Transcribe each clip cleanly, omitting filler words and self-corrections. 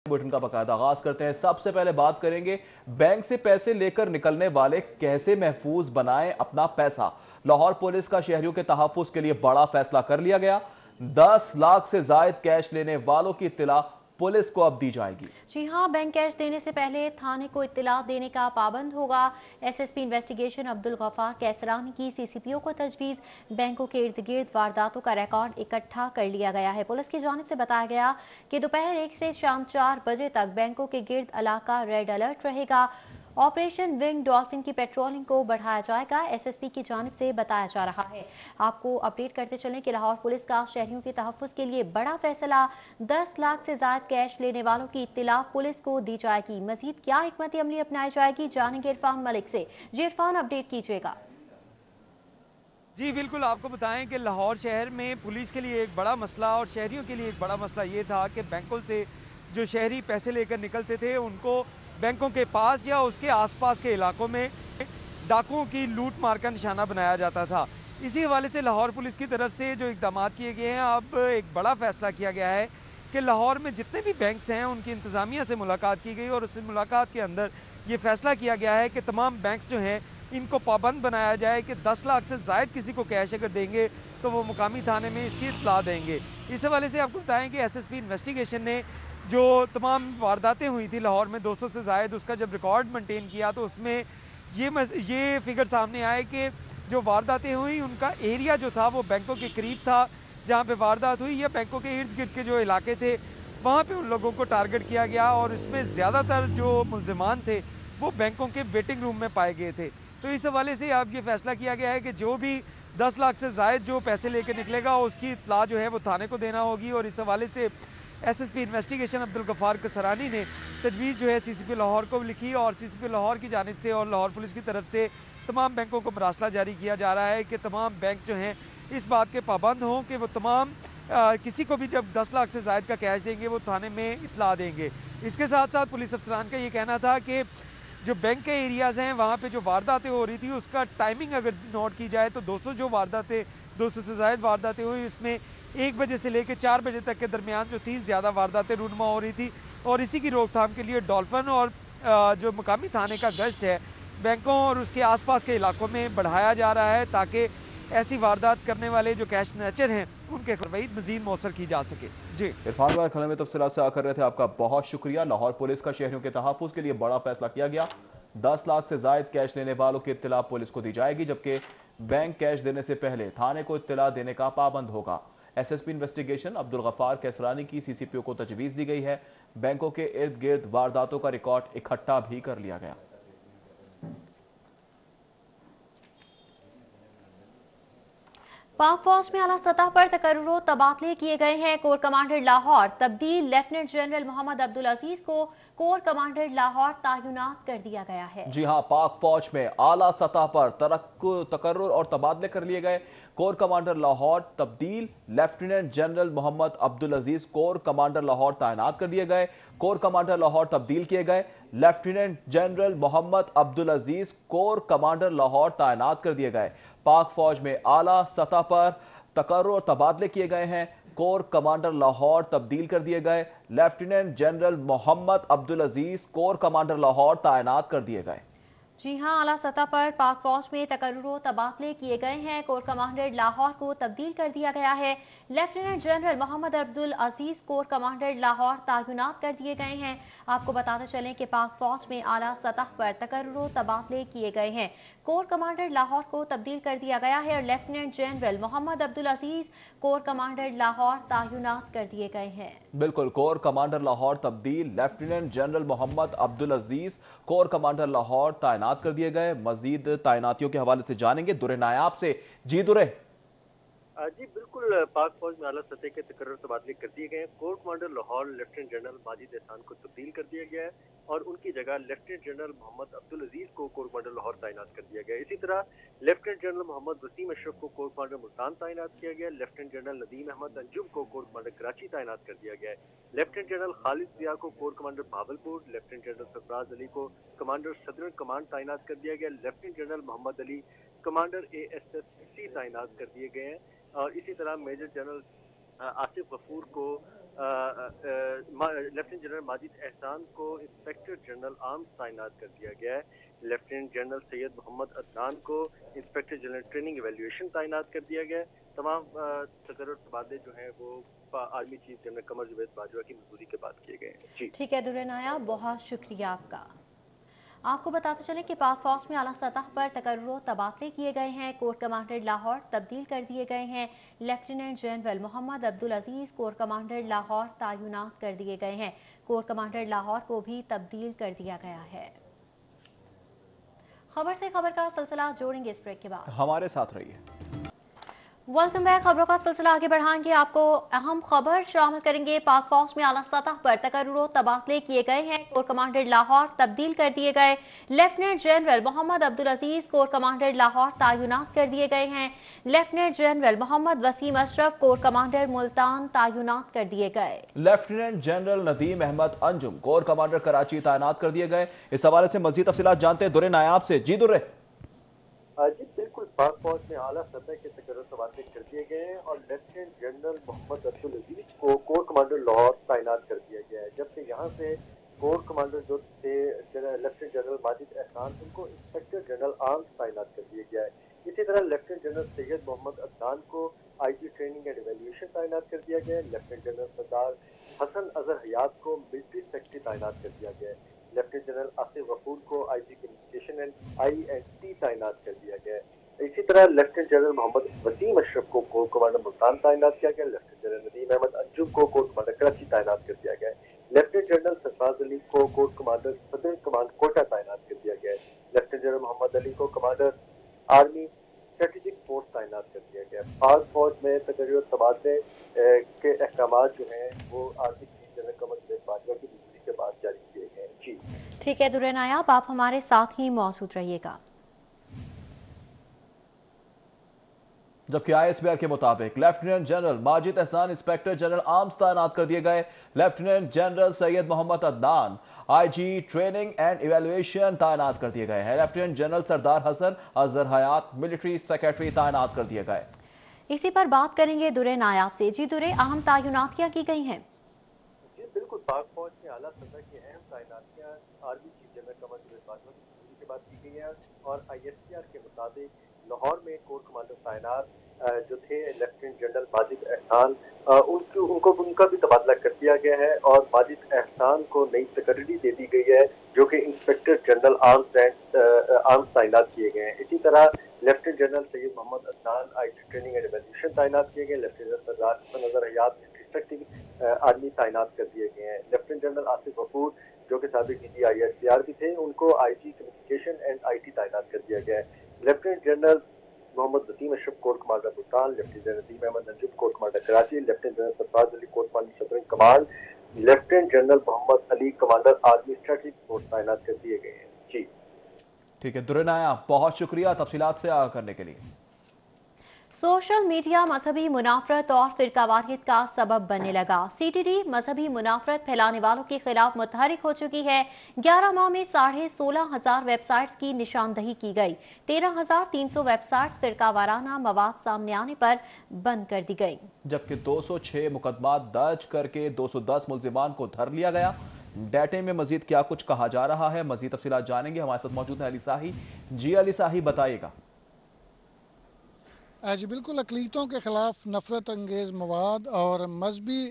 Bulletin का बाकायदा आगाज करते हैं। सबसे पहले बात करेंगे बैंक से पैसे लेकर निकलने वाले कैसे महफूज बनाएं अपना पैसा। लाहौर पुलिस का शहरियों के तहफ्फुज के लिए बड़ा फैसला कर लिया गया। 10 लाख से जायद कैश लेने वालों की इत्तला पुलिस को अब दी जाएगी। जी हाँ, बैंक कैश देने से पहले थाने को इत्तला देने का पाबंद होगा। एसएसपी इन्वेस्टिगेशन अब्दुल गफार कैसरानी की सीसीपीओ को तजवीज़। बैंकों के इर्द गिर्द वारदातों का रिकॉर्ड इकट्ठा कर लिया गया है। पुलिस की जानिब से बताया गया कि दोपहर 1 से शाम 4 बजे तक बैंकों के गिर्द इलाका रेड अलर्ट रहेगा। ऑपरेशन विंग डॉल्फिन की पेट्रोलिंग को बढ़ाया जाएगा, एसएसपी की जानिब से बताया जा रहा है। आपको अपडेट करते चलें कि लाहौर पुलिस का शहरियों के तहफ्फुज के लिए बड़ा फैसला। 10 लाख से ज्यादा कैश लेने वालों की इत्तला पुलिस को दी जाएगी। मजीद क्या हिकमत अमली अपनाई जाएगी, जानेंगे इरफान मलिक से। जी इरफान, अपडेट कीजिएगा। जी बिल्कुल, आपको बताएं कि लाहौर शहर में पुलिस के लिए एक बड़ा मसला और शहरियों के लिए एक बड़ा मसला ये था कि बैंकों से जो शहरी पैसे लेकर निकलते थे उनको बैंकों के पास या उसके आसपास के इलाकों में डाकुओं की लूट मार का निशाना बनाया जाता था। इसी हवाले से लाहौर पुलिस की तरफ से जो इकदाम किए गए हैं, अब एक बड़ा फैसला किया गया है कि लाहौर में जितने भी बैंक्स हैं उनकी इंतज़ामिया से मुलाकात की गई और उस मुलाकात के अंदर ये फैसला किया गया है कि तमाम बैंक्स जो हैं इनको पाबंद बनाया जाए कि 10 लाख से ज़ायद किसी को कैश अगर देंगे तो वो मुकामी थाने में इसकी इत्तला देंगे। इस हवाले से आपको बताएं कि एसएसपी इन्वेस्टिगेशन ने जो तमाम वारदातें हुई थी लाहौर में 200 से ज़ायद, उसका जब रिकॉर्ड मेंटेन किया तो उसमें ये फिगर सामने आए कि जो वारदातें हुई उनका एरिया जो था वो बैंकों के करीब था जहाँ पे वारदात हुई, या बैंकों के इर्द गिर्द के जो इलाके थे वहाँ पे उन लोगों को टारगेट किया गया और इसमें ज़्यादातर जो मुल्ज़िमान थे वो बैंकों के वेटिंग रूम में पाए गए थे। तो इस हवाले से अब ये फैसला किया गया है कि जो भी 10 लाख से ज़ायद जो पैसे लेकर निकलेगा उसकी इत्तला जो है वो थाने को देना होगी। और इस हवाले से एसएसपी इन्वेस्टिगेशन अब्दुल गफार कसरानी ने तजवीज़ जो है सीसीपी लाहौर को लिखी और सीसीपी लाहौर की जानिब से और लाहौर पुलिस की तरफ से तमाम बैंकों को मरासला जारी किया जा रहा है कि तमाम बैंक जो हैं इस बात के पाबंद हों कि वो तमाम किसी को भी जब 10 लाख से ज़ायद का कैश देंगे वो थाने में इत्तला देंगे। इसके साथ साथ पुलिस अफसरान का ये कहना था कि जो बैंक के एरियाज़ हैं वहाँ पे जो वारदातें हो रही थी उसका टाइमिंग अगर नोट की जाए तो 200 से ज़ायद वारदातें हुई, उसमें 1 बजे से लेकर 4 बजे तक के दरमियान जो 30 ज़्यादा वारदातें रूनमा हो रही थी। और इसी की रोकथाम के लिए डॉल्फिन और जो मुकामी थाने का गश्त है बैंकों और उसके आसपास के इलाकों में बढ़ाया जा रहा है ताकि ऐसी वारदात करने वाले जो कैश स्नैचर हैं उनके खरवईद मजीद मौसर की जा सके। जी इरफान भाई, खलम में तफसीलात से आकर रहे थे, आपका बहुत शुक्रिया। लाहौर पुलिस का शहरियों के तहफ्फुज के लिए बड़ा फैसला किया गया। 10 लाख से जायद कैश लेने वालों की इत्तला पुलिस को दी जाएगी, जबकि बैंक कैश देने से पहले थाने को इत्तला देने का पाबंद होगा। एसएसपी इन्वेस्टिगेशन अब्दुल गफार कैसरानी की सीसीपीओ को तजवीज़ दी गई है। बैंकों के इर्द गिर्द वारदातों का रिकॉर्ड इकट्ठा भी कर लिया गया। पाक फौज में आला सतह पर तकर्रुर तबादले किए गए हैं। कोर कमांडर लाहौर तब्दील, लेफ्टिनेंट जनरल मोहम्मद अब्दुल अजीज को कोर कमांडर लाहौर तैनात कर दिया गया है। जी हां, पाक फौज में आला सतह पर तकर्रुर और तबादले कर लिए गए। कोर कमांडर लाहौर तब्दील, lieutenant general Mohammad Abdul Aziz corps commander Lahore तैनात कर दिए गए। कोर कमांडर लाहौर तब्दील किए गए। Lieutenant general Mohammad Abdul Aziz corps commander Lahore तैनात कर दिए गए। पाक फौज में आला सतह पर तकर्रुर और तबादले किए गए हैं। कोर कमांडर लाहौर तब्दील कर दिए गए। Lieutenant general Mohammad Abdul Aziz corps commander Lahore तैनात कर दिए गए। जी हां, आला सतह पर पाक फौज में तकर्रुर तबादले किए गए हैं। कोर कमांडर लाहौर को तब्दील कर दिया गया है। Lieutenant general Mohammad Abdul Aziz corps commander Lahore तैनात कर दिए गए हैं। आपको बताते चलें कि पाक फौज में आला सतह पर तकर्रुर तबादले किए गए हैं। कोर कमांडर लाहौर को तब्दील कर दिया गया है और lieutenant general Mohammad Abdul Aziz corps commander Lahore तैनात कर दिए गए हैं। बिल्कुल, कोर कमांडर लाहौर तब्दील, lieutenant general Mohammad Abdul Aziz corps commander Lahore तैनात कर दिए गए। मजीद तैनातियों के हवाले से जानेंगे दुरे नायाब से। जी दुरे। जी बिल्कुल, पाक फौज में आला सतह के तकर्रुर तबादले कर दिए गए हैं। Core commander Lahore lieutenant general Majid एहसान को तब्दील कर दिया गया है और उनकी जगह लेफ्टिनेंट जनरल मोहम्मद अब्दुल अजीज को कोर कमांडर लाहौर तैनात कर दिया गया है। इसी तरह लेफ्टिनेंट जनरल मोहम्मद वसीम अशरफ को कोर कमांडर मुल्तान तैनात किया गया है। लेफ्टिनेंट जनरल नदीम अहमद अंजुम को कोर कमांडर कराची तैनात कर दिया गया है। लेफ्टिनेंट जनरल खालिद जिया को corps commander Bahawalpur, lieutenant general Sarfaraz Ali को कमांडर सदर्न कमांड तैनात कर दिया गया। Lieutenant general Mohammad Ali commander ASSC तैनात कर दिए गए हैं और इसी तरह मेजर जनरल आसिफ गफूर को लेफ्टिनेंट जनरल माजिद एहसान को इंस्पेक्टर जनरल आर्म्स तैनात कर दिया गया है। लेफ्टिनेंट जनरल सैयद मोहम्मद अदनान को इंस्पेक्टर जनरल ट्रेनिंग इवैल्यूएशन तैनात कर दिया गया है। तमाम तकर्रुर तबादले जो हैं वो army chief general Qamar Javed Bajwa की मंजूरी के बाद किए गए हैं। जी ठीक है दुर्रे नायाब, बहुत शुक्रिया आपका। आपको बताते चलें कि पाक फौज में आला सतह पर तकर्रुर तबादले किए गए हैं। कोर कमांडर लाहौर तब्दील कर दिए गए हैं। Lieutenant general Mohammad Abdul Aziz corps commander Lahore तैनात कर दिए गए हैं। कोर कमांडर लाहौर को भी तब्दील कर दिया गया है। खबर से खबर का सिलसिला जोड़ेंगे इस ब्रेक के बाद। हमारे साथ रहिए। Welcome back. खबरों का सिलसिला आगे बढ़ाएंगे। आपको अहम खबर शामिल करेंगे। पाक फौज में आला सतह पर तकर्रुर तबादले किए गए हैं। कोर कमांडर लाहौर तब्दील कर दिए गए। Lieutenant general Mohammad Abdul Aziz corps commander Lahore तैनात कर दिए गए हैं। Lieutenant general Mohammad Waseem Ashraf corps commander Multan तैनात कर दिए गए। Lieutenant general Nadeem Ahmed Anjum corps commander Karachi तैनात कर दिए गए। इस हवाले से मजीद तफसीलात जानते हैं दुर्रे नायाब से। जी दुर्रे। जी बिल्कुल, पाक फौज में आला सतह के तकर्रुर तबादले कर दिए गए हैं और लेफ्टिनेंट जनरल मोहम्मद अब्दुल अजीज को कोर कमांडर लाहौर तैनात कर दिया गया है, जबकि यहाँ से कोर कमांडर जो थे लेफ्टिनेंट जनरल माजिद एहसान उनको इंस्पेक्टर जनरल आर्म्स तैनात कर दिया गया है। इसी तरह लेफ्टिनेंट जनरल सैयद मोहम्मद अदनान को आईजी ट्रेनिंग एंड इवैल्यूएशन तैनात कर दिया गया है। लेफ्टिनेंट जनरल सरदार हसन अजहर हयात को मिलिट्री सेक्रेटरी तैनात कर दिया गया है। लेफ्टिनेंट जनरल आसिफ गफूर को आईजी कम्युनिकेशन एंड INT तैनात कर दिया गया है। इसी तरह लेफ्टिनेंट जनरल मोहम्मद वसीम अशरफ को कोर कमांडर मुल्तान तैनात किया गया। लेफ्टिनेंट जनरल नदीम अहमद अंजुम को कोर कमांडर कराची तैनात कर दिया गया है। लेफ्टिनेंट जनरल सरफराज अली को कोर कमांडर सदर कमांड कोटा तैनात कर दिया गया है। लेफ्टिनेंट जनरल मोहम्मद अली को कमांडर आर्मी स्ट्रेटेजिक फोर्स तैनात कर दिया गया है। पाक फौज में तकर्रुर तबादले के अहकाम जो हैं वो army chief general Qamar Javed Bajwa की मंजूरी के बाद जारी किए गए हैं। जी ठीक है दुर्रे नायाब, आप हमारे साथ ही मौजूद रहिएगा। जबकि ISBR के मुताबिक लेफ्टिनेंट जनरल माजिद एहसान इंस्पेक्टर जनरल आर्म्स तैनात कर दिए गए। Lieutenant general Syed Mohammad Adnan IG training and evaluation तैनात कर दिए गए हैं। Lieutenant general Sardar Hasan Azhar Hayat military secretary तैनात कर दिए गए। इसी पर बात करेंगे दुर्रे नायाब से। जी दुर्रे, अहम तैनात क्या की गई हैं? जी बिल्कुल, पाक फौज में आला सतह की अहम तैनातियां army chief general Qamar Javed Bajwa की मंजूरी के बाद की गई हैं और ISBR के मुताबिक लाहौर में कोर कमांडर तैनात जो थे लेफ्टिनेंट जनरल माजिद एहसान उनका भी तबादला कर दिया गया है और माजिद एहसान को नई तकर्री दे दी गई है जो कि इंस्पेक्टर जनरल आर्म्स तैनात किए गए हैं। इसी तरह lieutenant general Syed Mohammad Adnan IG training and evaluation तैनात किए गए। Lieutenant Sardar Hasan Azhar Hayat military army तैनात कर दिए गए हैं। लेफ्टिनेंट जनरल आसिफ गफूर जो कि साबिक DG ISBR भी थे उनको IG कम्युनिकेशन एंड IT तैनात कर दिया गया है। Lieutenant general Mohammad Waseem Ashraf corps commander Multan, lieutenant general Nadeem Ahmed Anjum corps commander Karachi, lieutenant general Sarfaraz Ali corps commander सदर कमांड, lieutenant general Mohammad Ali commander army strategic force तैनात कर दिए गए हैं। जी ठीक है दुर्रे नायाब, बहुत शुक्रिया तफसीलात से आगाह करने के लिए। सोशल मीडिया मजहबी मुनाफरत और फिरकावारियत का सबब बनने लगा। CTD मजहबी मुनाफरत फैलाने वालों के खिलाफ मुतहरिक हो चुकी है। 11 माह में 16,500 वेबसाइट्स की निशानदही की गई। 13,300 वेबसाइट्स फिरकावाराना मवाद सामने आने पर बंद कर दी गई, जबकि 206 मुकदमा दर्ज करके 210 मुल्जिमान को धर लिया गया। डाटे में मजीद क्या कुछ कहा जा रहा है, मजीद तफसीलात जानेंगे। हमारे साथ मौजूद है अली साही। जी अली साही, बताइएगा। जी बिल्कुल, अक़लीतों के ख़िलाफ़ नफ़रत अंगेज़ मवाद और मजहबी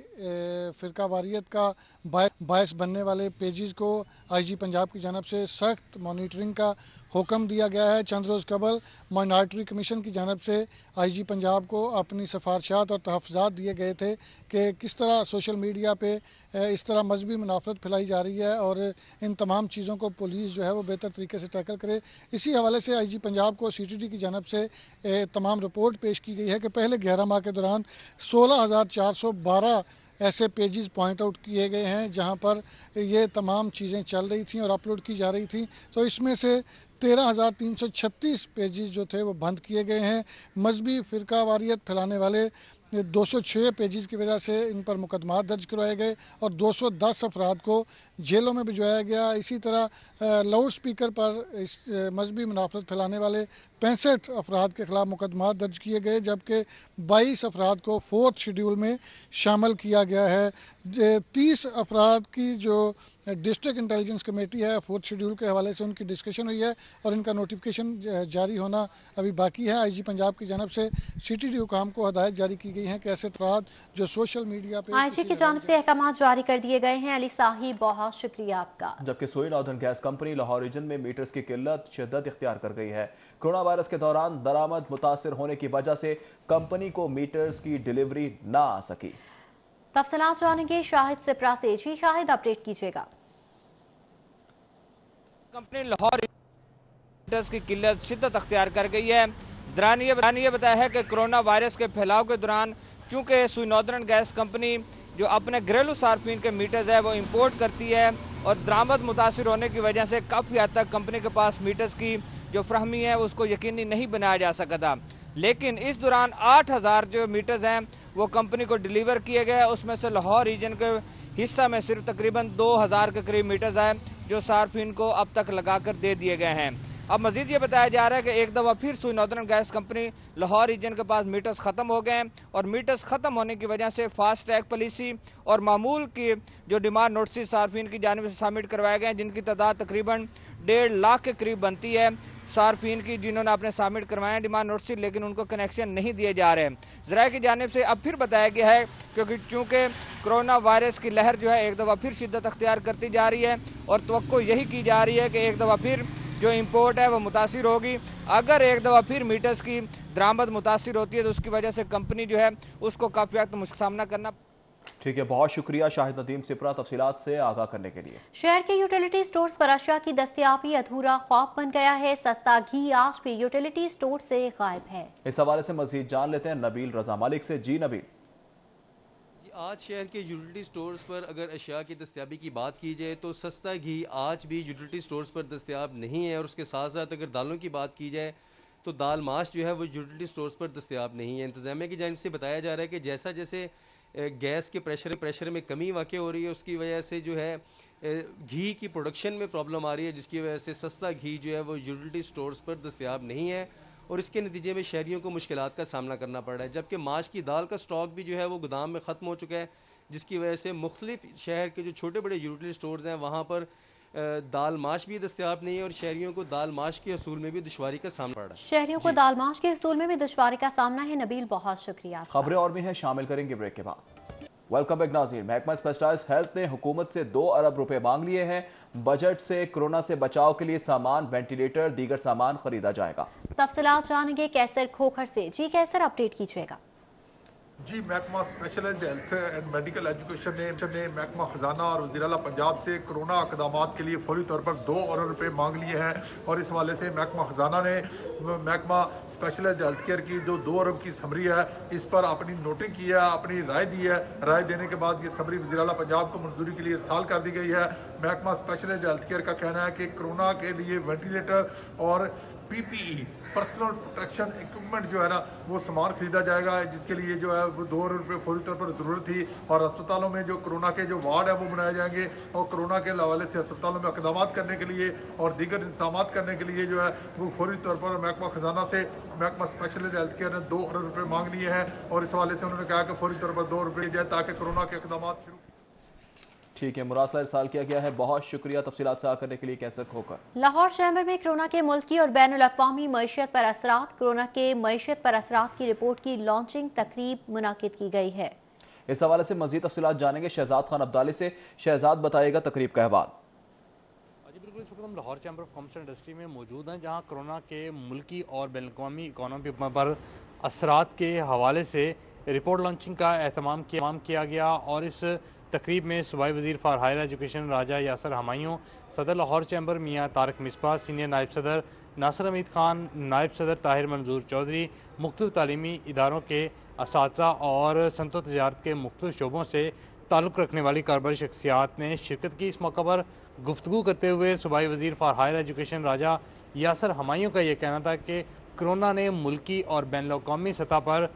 फ़िरकावारियत का बायस बनने वाले पेजेस को IG पंजाब की जानब से सख्त मॉनिटरिंग का हुक्म दिया गया है। चंद रोज़ कबल माइनॉरिटी कमीशन की जानब से IG पंजाब को अपनी सिफारशात और तहफ़्फ़ुज़ात दिए गए थे कि किस तरह सोशल मीडिया पे इस तरह मजहबी मुनाफरत फैलाई जा रही है और इन तमाम चीज़ों को पुलिस जो है वो बेहतर तरीके से टैकल करे। इसी हवाले से IG पंजाब को CTD की जानब से तमाम रिपोर्ट पेश की गई है कि पहले 11 माह के दौरान 16,412 ऐसे पेजेस पॉइंट आउट किए गए हैं जहां पर ये तमाम चीज़ें चल रही थी और अपलोड की जा रही थी। तो इसमें से 13,336 पेजेस जो थे वो बंद किए गए हैं। मजहबी फ़िरकावारियत फैलाने वाले 206 पेजेस की वजह से इन पर मुकदमात दर्ज करवाए गए और 210 अफराद को जेलों में भिजवाया गया। इसी तरह लाउड स्पीकर पर इस मजहबी मुनाफरत फैलाने वाले 65 अफराद के खिलाफ मुकदमा दर्ज किए गए, जबकि 22 अफराद को 4th शेड्यूल में शामिल किया गया है। 30 अफराद की जो डिस्ट्रिक्ट इंटेलिजेंस कमेटी है 4th शेड्यूल के हवाले से उनकी डिस्कशन हुई है और इनका नोटिफिकेशन जारी होना अभी बाकी है। आईजी पंजाब की जानब से सिटी डी हुकाम को हदायत जारी की गई है कि ऐसे अफराद जो सोशल मीडिया पे आईजी की जानब से अहकाम जारी कर दिए गए हैं। अली साहिब, बहुत शुक्रिया आपका। जबकि Sui northern gas company Lahore region में मीटर्स की किल्लत शिद्दत इख्तियार कर गई है। कोरोना वायरस के दौरान दरामद मुतासिर होने की वजह से कंपनी को मीटर्स की डिलीवरी ना आ सकी। तफसीलात जानेंगे शाहिद सिप्रा से। जी शाहिद, अपडेट कीजिएगा। कंपनी लाहौर मीटर्स की किल्लत शिद्दत अख्तियार कर गई है। जरानी ये बताया है कि कोरोना वायरस के फैलाव के दौरान चूंकि सोई नॉर्दर्न गैस कंपनी जो अपने घरेलू सार्फिन के मीटर्स है वो इंपोर्ट करती है और दरामद मुतासिर होने की वजह से काफ़ी हद तक कंपनी के पास मीटर्स की जो फ्राहमी है उसको यकीनी नहीं बनाया जा सका था। लेकिन इस दौरान 8000 जो मीटर्स हैं वो कंपनी को डिलीवर किए गए। उसमें से लाहौर रीजन के हिस्सा में सिर्फ तकरीबन 2000 के करीब मीटर्स हैं जो सार्फिन को अब तक लगाकर दे दिए गए हैं। अब मजीद ये बताया जा रहा है कि एक दफ़ा फिर Sui northern gas company Lahore region के पास मीटर्स ख़त्म हो गए हैं और मीटर्स ख़त्म होने की वजह से फास्ट ट्रैक पॉलिसी और मामूल की जो डिमांड नोटिस सार्फिन की जानिब से सबमिट करवाए गए हैं, जिनकी तादाद तकरीबन 1.5 लाख के करीब बनती है सार्फिन की, जिन्होंने अपने सबमिट करवाए हैं डिमांड नोटिस, लेकिन उनको कनेक्शन नहीं दिए जा रहे हैं। ज़राए की जानिब से अब फिर बताया गया है क्योंकि चूँकि कोरोना वायरस की लहर जो है एक दफ़ा फिर शिद्दत अख्तियार करती जा रही है और तवक्को यही की जा रही है कि एक दफ़ा फिर जो इंपोर्ट है वो मुतासिर होगी। अगर एक दफ़ा फिर मीटर्स की दरामद मुतासिर होती है तो उसकी वजह से कंपनी जो है उसको काफ़ी वक्त मुश्किल सामना करना। ठीक है, बहुत शुक्रिया शाहिद नदीम सिप्रा तफसीलात से आगाह करने के लिए। शहर के यूटिलिटी स्टोर्स पर अशिया की दस्तयाबी अधूरा ख्वाब बन गया है। सस्ता घी आज भी यूटिलिटी स्टोर से गायब है। इस हवाले से मजीद जान लेते हैं नबील रजा मालिक से। जी नबील। आज शहर के यूटिलिटी स्टोर्स पर अगर अशिया की दस्तयाबी की बात की जाए तो सस्ता घी आज भी यूटिलिटी स्टोर्स पर दस्तयाब नहीं है और उसके साथ साथ अगर दालों की बात की जाए तो दाल माश जो है वो यूटिलिटी स्टोर्स पर दस्तयाब नहीं है। इंतजामिया की जानिब से बताया जा रहा है कि जैसा जैसे गैस के प्रेशर में कमी वाक़ हो रही है उसकी वजह से जो है घी की प्रोडक्शन में प्रॉब्लम आ रही है, जिसकी वजह से सस्ता घी जो है वो यूटिलिटी स्टोर्स पर दस्तयाब नहीं है और इसके नतीजे में शहरियों को मुश्किलात का सामना करना पड़ रहा है। जबकि माश की दाल का स्टॉक भी जो है वो गोदाम में ख़त्म हो चुका है, जिसकी वजह से मुख्तलिफ शहर के जो छोटे बड़े यूटिलिटी स्टोर्स हैं वहाँ पर दाल माश भी दस्तयाब नहीं है और शहरियों को दाल माश के हसूल में भी दुश्वारी का सामना पड़ रहा है। शहरियों को दाल माश के हसूल में भी दुश्वारी का सामना है। नबील, बहुत शुक्रिया। खबरें और भी हैं, शामिल करेंगे ब्रेक के बाद। वेलकम बैक नाज़रीन। महकमा स्पेशलाइज्ड हेल्थ ने हुकूमत से 2 अरब रुपए मांग लिए हैं। बजट से कोरोना से बचाव के लिए सामान, वेंटिलेटर, दीगर सामान खरीदा जाएगा। तफसीलात जानेंगे कैसर खोखर से। जी कैसर, अपडेट कीजिएगा। जी, महकमा specialised health and medical education ने महकमा खजाना और वज़ीर आला पंजाब से कोरोना इक़दामात के लिए फौरी तौर पर 2 अरब रुपए मांग लिए हैं और इस हवाले से महकमा खजाना ने महकमा स्पेशलाइज्ड हेल्थ केयर की जो 2 अरब की समरी है इस पर अपनी नोटिंग की है, अपनी राय दी है। राय देने के बाद ये समरी वज़ीर आला पंजाब को मंजूरी के लिए इरसाल कर दी गई है। महकमा स्पेशलाइज्ड हेल्थ केयर का कहना है कि कोरोना के लिए वेंटिलेटर और PPE पर्सनल प्रोटेक्शन इक्विपमेंट जो है ना वो सामान खरीदा जाएगा, जिसके लिए जो है वो 2 अरब रुपये फौरी तौर पर ज़रूरत थी और अस्पतालों में जो कोरोना के जो वार्ड है वो बनाए जाएंगे और कोरोना के हवाले से अस्पतालों में इक़दामात करने के लिए और दीगर इंतजामात करने के लिए जो है वो फौरी तौर पर महकमा खजाना से महकमा स्पेशलाइज्ड हेल्थ केयर ने 2 अरब रुपये मांग लिए हैं और इस हवाले से उन्होंने कहा कि फौरी तौर पर 2 अरब रुपये जाए ताकि कोरोना के इक़दामात शुरू। ठीक है, मुरासला इरसाल किया गया है। बहुत शुक्रिया तफसीलात से करने के लिए कैसर खोकर। लाहौर चैम्बर में कोरोना के मुल्की और बैनुल अक़वामी मईशत पर असरात, कोरोना के मईशत पर असरात की रिपोर्ट की लॉन्चिंग तकरीब मुनाकिद की गई है। इस हवाले से मजीद तफसीलात जानेंगे शहजाद खान अब्दाली से। शहजाद, बताएगा तकरीब का अहवाल। जी बिल्कुल, इस वक्त हम Lahore chamber of commerce and industry में मौजूद हैं, जहाँ कोरोना के मुल्की और बैनुल अक़वामी इकॉनमी पर असरात के हवाले से रिपोर्ट लॉन्चिंग का एहतमाम किया गया और इस तकरीब में सूबाई वज़ीर फॉर हायर एजुकेशन राजा यासर हमायूं, सदर लाहौर चैम्बर मियाँ तारक मिसबा, सीनियर नायब सदर नासिर हमीद खान, नायब सदर ताहिर मंजूर चौधरी, मुख्तलिफ तालीमी इदारों के असातिज़ा और सनअत तजारत के मुख्तलिफ शोबों से ताल्लुक़ रखने वाली कारोबारी शख्सियात ने शिरकत की। इस मौका पर गुफ्तगू करते हुए सूबाई वज़ीर फॉर हायर एजुकेशन राजा यासर हमायूं का यह कहना था कि कोरोना ने मुल्की और बैनुल अक़वामी सतह पर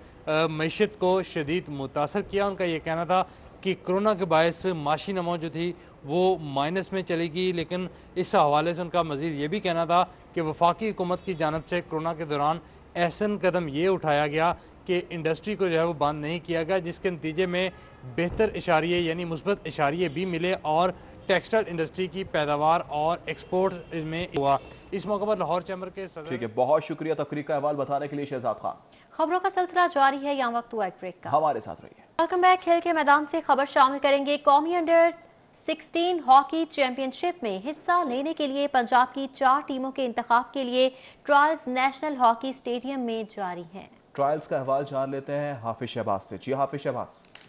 मईशत को शदीद मुतासर किया। उनका यह कहना था कि कोरोना के बायस माशी नमो जो थी वो माइनस में चली गई। लेकिन इस हवाले से उनका मज़ीद ये भी कहना था कि वफाकी हुकूमत की जानिब से कोरोना के दौरान ऐसा कदम ये उठाया गया कि इंडस्ट्री को जो है वो बंद नहीं किया गया, जिसके नतीजे में बेहतर इशारिये यानी मुस्बत इशारिये भी मिले और टेक्सटाइल इंडस्ट्री की पैदावार और एक्सपोर्ट में हुआ। इस मौके पर लाहौर चैम्बर के सदर। ठीक है, बहुत शुक्रिया तकरीर का अहवाल बताने के लिए शहजाद खान। खबरों का सिलसिला जारी है, यहाँ वक्त हुआ एक ब्रेक का। हमारे साथ रहिए। Welcome back. खेल के मैदान से खबर शामिल करेंगे। कौमी अंडर 16 हॉकी चैंपियनशिप में हिस्सा लेने के लिए पंजाब की 4 टीमों के इंतखाब के लिए ट्रायल्स नेशनल हॉकी स्टेडियम में जारी हैं। ट्रायल्स का अहवाल जान लेते हैं हाफिज शहबाज से। जी हाफिज शहबाज।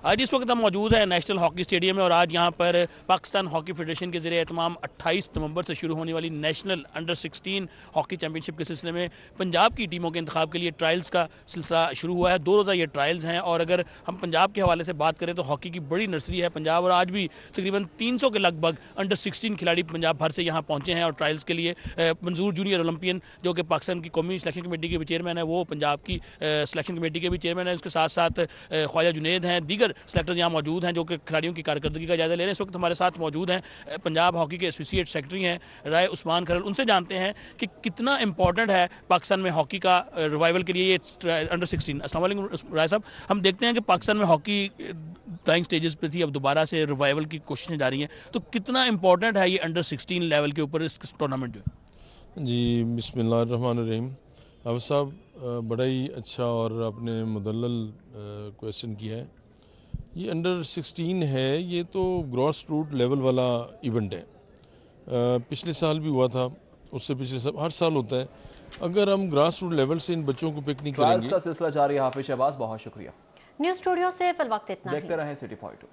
आज इस वक्त हम मौजूद हैं नेशनल हॉकी स्टेडियम में और आज यहाँ पर पाकिस्तान हॉकी फेडरेशन के ज़रिए तमाम 28 नवंबर से शुरू होने वाली नेशनल अंडर 16 हॉकी चैंपियनशिप के सिलसिले में पंजाब की टीमों के इंतखाब के लिए ट्रायल्स का सिलसिला शुरू हुआ है। 2 रोज़ा ये ट्रायल्स हैं और अगर हम पंजाब के हवाले से बात करें तो हॉकी की बड़ी नर्सरी है पंजाब और आज भी तकरीबन 300 के लगभग अंडर 16 खिलाड़ी पंजाब भर से यहाँ पहुँचे हैं और ट्रायल्स के लिए मंजूर जूनियर ओलंपियन जो कि पाकिस्तान की कौमी सिलेक्शन कमेटी के भी चेयरमैन है, वो पंजाब की सिलेक्शन कमेटी के भी चेयरमैन है। उसके साथ साथ ख्वाजा जुनेद हैं, दीगर सेलेक्टर्स यहाँ मौजूद हैं जो कि खिलाड़ियों की कारकर्दगी का जायजा ले रहे हैं। इस वक्त हमारे साथ मौजूद हैं पंजाब हॉकी के एसोसिएट सेक्रेटरी हैं राय उस्मान खरल। उनसे जानते हैं कि कितना इंपॉर्टेंट है पाकिस्तान में हॉकी का रिवाइवल के लिए ये अंडर 16। अस्सलाम वालेकुम राय साहब, हम देखते हैं कि पाकिस्तान में हॉकी डाइंग स्टेजेस पे थी, अब दोबारा से रिवाइवल की कोशिशें जारी हैं, तो कितना इंपॉर्टेंट है ये अंडर 16 लेवल के ऊपर इस टूर्नामेंट जो है? जी बिस्मिल्लाहिर्रहमानिर्रहीम। अब साहब बड़ा ही अच्छा और आपने मुदल्लल क्वेश्चन किया है। ये अंडर 16 है, ये तो ग्रॉस रूट लेवल वाला इवेंट है। पिछले साल भी हुआ था, उससे पिछले साल, हर साल होता है। अगर हम ग्रास रूट लेवल से इन बच्चों को पिक नहीं करेंगे। का सिलसिला जारी है हाफिज शहबाज, बहुत शुक्रिया। न्यूज़ स्टूडियो से फिल वक्त इतना ही। देखते रहें सिटी पॉइंट।